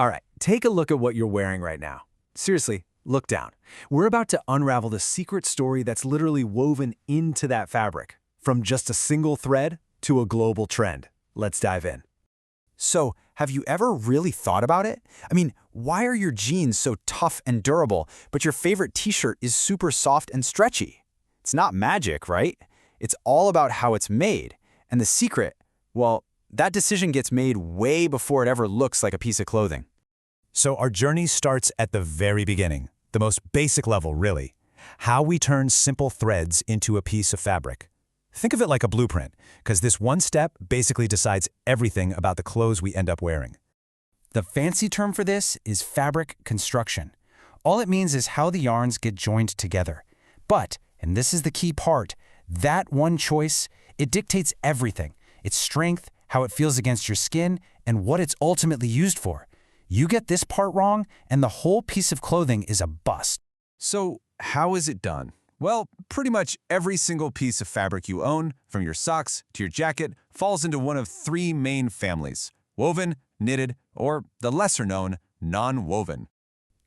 All right, take a look at what you're wearing right now. Seriously, look down. We're about to unravel the secret story that's literally woven into that fabric, from just a single thread to a global trend. Let's dive in. So, have you ever really thought about it? I mean, why are your jeans so tough and durable, but your favorite t-shirt is super soft and stretchy? It's not magic, right? It's all about how it's made. And the secret, well, that decision gets made way before it ever looks like a piece of clothing. So our journey starts at the very beginning, the most basic level, really. How we turn simple threads into a piece of fabric. Think of it like a blueprint, because this one step basically decides everything about the clothes we end up wearing. The fancy term for this is fabric construction. All it means is how the yarns get joined together. But, and this is the key part, that one choice, it dictates everything. Its strength, how it feels against your skin, and what it's ultimately used for. You get this part wrong, and the whole piece of clothing is a bust. So, how is it done? Well, pretty much every single piece of fabric you own, from your socks to your jacket, falls into one of three main families: woven, knitted, or the lesser-known, non-woven.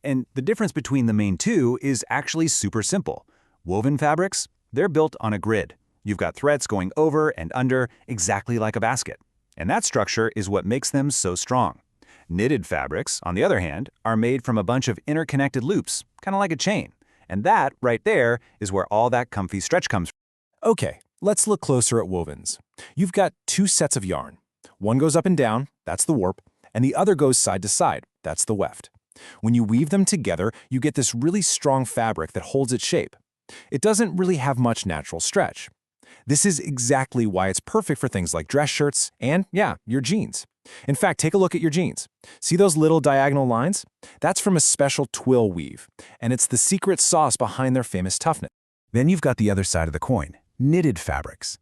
And the difference between the main two is actually super simple. Woven fabrics, they're built on a grid. You've got threads going over and under, exactly like a basket. And that structure is what makes them so strong. Knitted fabrics, on the other hand, are made from a bunch of interconnected loops, kind of like a chain. And that, right there, is where all that comfy stretch comes from. Okay, let's look closer at wovens. You've got two sets of yarn. One goes up and down, that's the warp, and the other goes side to side, that's the weft. When you weave them together, you get this really strong fabric that holds its shape. It doesn't really have much natural stretch. This is exactly why it's perfect for things like dress shirts and, yeah, your jeans. In fact, take a look at your jeans. See those little diagonal lines? That's from a special twill weave, and it's the secret sauce behind their famous toughness. Then you've got the other side of the coin, knitted fabrics.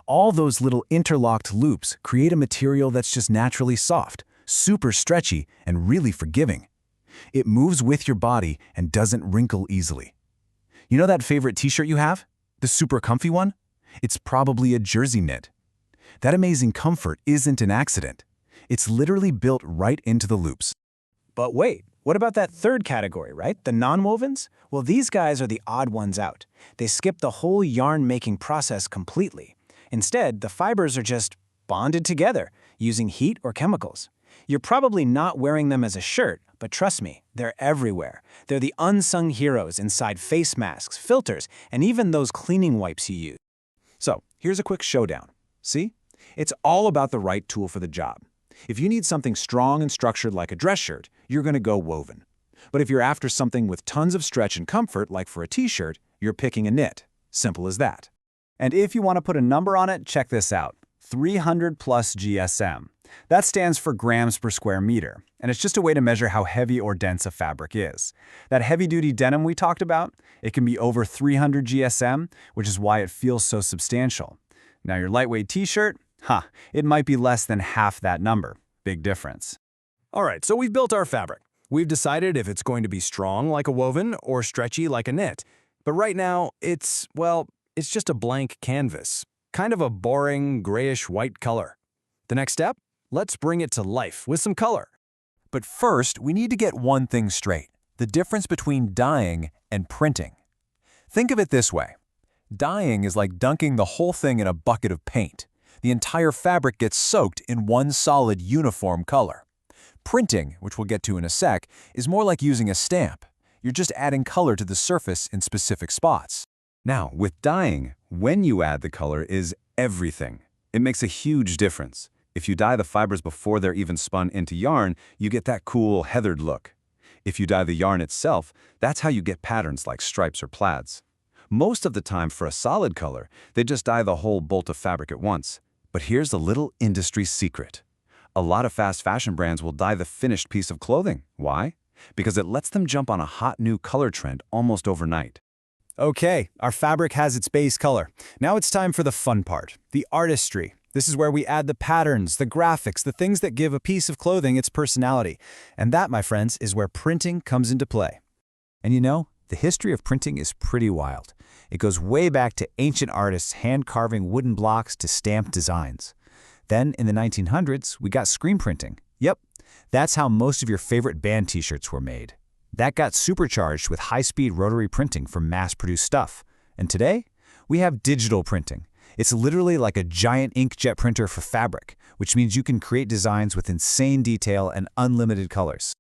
All those little interlocked loops create a material that's just naturally soft, super stretchy, and really forgiving. It moves with your body and doesn't wrinkle easily. You know that favorite t-shirt you have? The super comfy one? It's probably a jersey knit. That amazing comfort isn't an accident. It's literally built right into the loops. But wait, what about that third category, right? The non-wovens? Well, these guys are the odd ones out. They skip the whole yarn-making process completely. Instead, the fibers are just bonded together using heat or chemicals. You're probably not wearing them as a shirt, but trust me, they're everywhere. They're the unsung heroes inside face masks, filters, and even those cleaning wipes you use. So, here's a quick showdown. See? It's all about the right tool for the job. If you need something strong and structured like a dress shirt, you're going to go woven. But if you're after something with tons of stretch and comfort, like for a t-shirt, you're picking a knit. Simple as that. And if you want to put a number on it, check this out. 300 plus GSM. That stands for grams per square meter, and it's just a way to measure how heavy or dense a fabric is. That heavy-duty denim we talked about, it can be over 300 GSM, which is why it feels so substantial. Now your lightweight t-shirt, it might be less than half that number. Big difference. All right, so we've built our fabric. We've decided if it's going to be strong like a woven or stretchy like a knit. But right now, it's just a blank canvas. Kind of a boring, grayish-white color. The next step? Let's bring it to life with some color. But first, we need to get one thing straight: the difference between dyeing and printing. Think of it this way. Dyeing is like dunking the whole thing in a bucket of paint. The entire fabric gets soaked in one solid, uniform color. Printing, which we'll get to in a sec, is more like using a stamp. You're just adding color to the surface in specific spots. Now, with dyeing, when you add the color is everything. It makes a huge difference. If you dye the fibers before they're even spun into yarn, you get that cool, heathered look. If you dye the yarn itself, that's how you get patterns like stripes or plaids. Most of the time, for a solid color, they just dye the whole bolt of fabric at once. But here's a little industry secret. A lot of fast fashion brands will dye the finished piece of clothing. Why? Because it lets them jump on a hot new color trend almost overnight. Okay, our fabric has its base color. Now it's time for the fun part, the artistry. This is where we add the patterns, the graphics, the things that give a piece of clothing its personality. And that, my friends, is where printing comes into play. And you know, the history of printing is pretty wild. It goes way back to ancient artists hand-carving wooden blocks to stamped designs. Then, in the 1900s, we got screen printing. Yep, That's how most of your favorite band t-shirts were made. That got supercharged with high-speed rotary printing for mass-produced stuff. And today, we have digital printing. It's literally like a giant inkjet printer for fabric, which means you can create designs with insane detail and unlimited colors.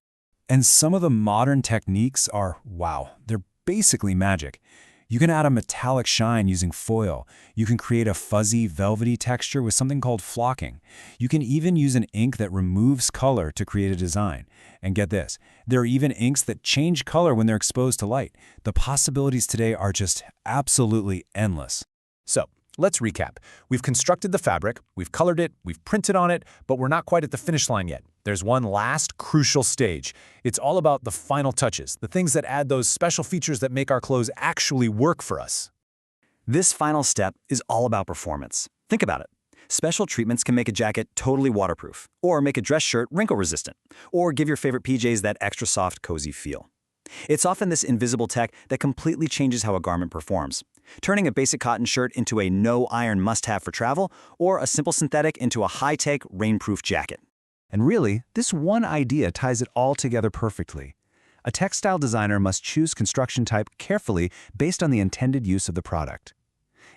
And some of the modern techniques are, wow, they're basically magic. You can add a metallic shine using foil. You can create a fuzzy, velvety texture with something called flocking. You can even use an ink that removes color to create a design. And get this, there are even inks that change color when they're exposed to light. The possibilities today are just absolutely endless. So, let's recap. We've constructed the fabric, we've colored it, we've printed on it, but we're not quite at the finish line yet. There's one last crucial stage. It's all about the final touches, the things that add those special features that make our clothes actually work for us. This final step is all about performance. Think about it. Special treatments can make a jacket totally waterproof, or make a dress shirt wrinkle-resistant, or give your favorite PJs that extra soft, cozy feel. It's often this invisible tech that completely changes how a garment performs, turning a basic cotton shirt into a no-iron must-have for travel, or a simple synthetic into a high-tech, rainproof jacket. And really, this one idea ties it all together perfectly. A textile designer must choose construction type carefully based on the intended use of the product.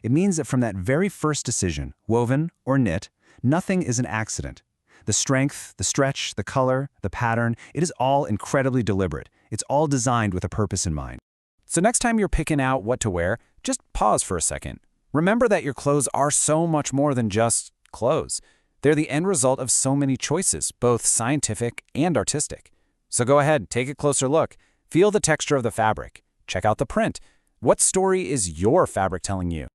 It means that from that very first decision, woven or knit, nothing is an accident. The strength, the stretch, the color, the pattern, it is all incredibly deliberate. It's all designed with a purpose in mind. So next time you're picking out what to wear, just pause for a second. Remember that your clothes are so much more than just clothes. They're the end result of so many choices, both scientific and artistic. So go ahead, take a closer look. Feel the texture of the fabric. Check out the print. What story is your fabric telling you?